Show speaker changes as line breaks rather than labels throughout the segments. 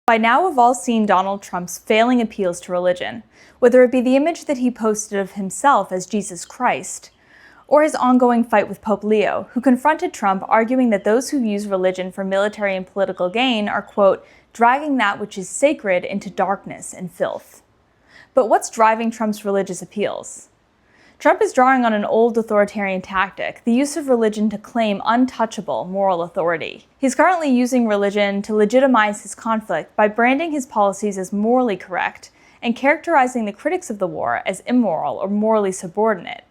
By now, we've all seen Donald Trump's failing appeals to religion, whether it be the image that he posted of himself as Jesus Christ, or his ongoing fight with Pope Leo, who confronted Trump arguing that those who use religion for military and political gain are, quote, dragging that which is sacred into darkness and filth. But what's driving Trump's religious appeals? Trump is drawing on an old authoritarian tactic, the use of religion to claim untouchable moral authority. He's currently using religion to legitimize his conflict by branding his policies as morally correct and characterizing the critics of the war as immoral or morally subordinate.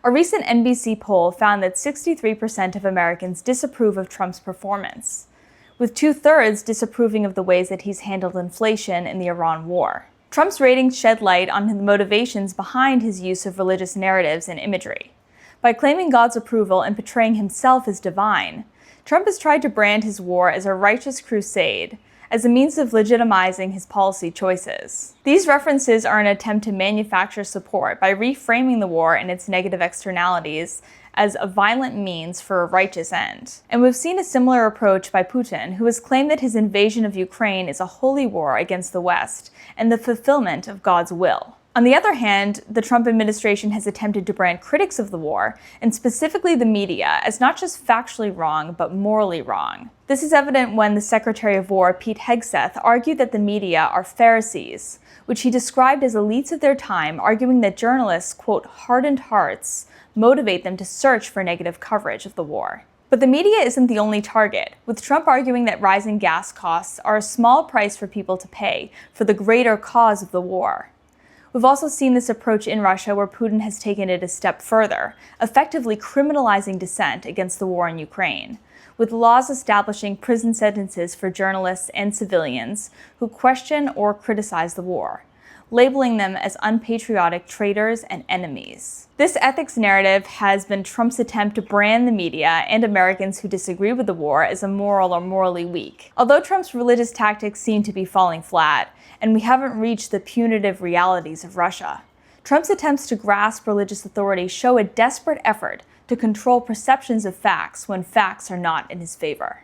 A recent NBC poll found that 63% of Americans disapprove of Trump's performance, with 2/3 disapproving of the ways that he's handled inflation in the Iran war. Trump's ratings shed light on the motivations behind his use of religious narratives and imagery. By claiming God's approval and portraying himself as divine, Trump has tried to brand his war as a righteous crusade, as a means of legitimizing his policy choices. These references are an attempt to manufacture support by reframing the war and its negative externalities as a violent means for a righteous end. And we've seen a similar approach by Putin, who has claimed that his invasion of Ukraine is a holy war against the West and the fulfillment of God's will. On the other hand, the Trump administration has attempted to brand critics of the war, and specifically the media, as not just factually wrong, but morally wrong. This is evident when the Secretary of War, Pete Hegseth, argued that the media are Pharisees, which he described as elites of their time, arguing that journalists, quote, hardened hearts, motivate them to search for negative coverage of the war. But the media isn't the only target, with Trump arguing that rising gas costs are a small price for people to pay for the greater cause of the war. We've also seen this approach in Russia, where Putin has taken it a step further, effectively criminalizing dissent against the war in Ukraine, with laws establishing prison sentences for journalists and civilians who question or criticize the war, labeling them as unpatriotic traitors and enemies. This ethics narrative has been Trump's attempt to brand the media and Americans who disagree with the war as immoral or morally weak. Although Trump's religious tactics seem to be falling flat, and we haven't reached the punitive realities of Russia, Trump's attempts to grasp religious authority show a desperate effort to control perceptions of facts when facts are not in his favor.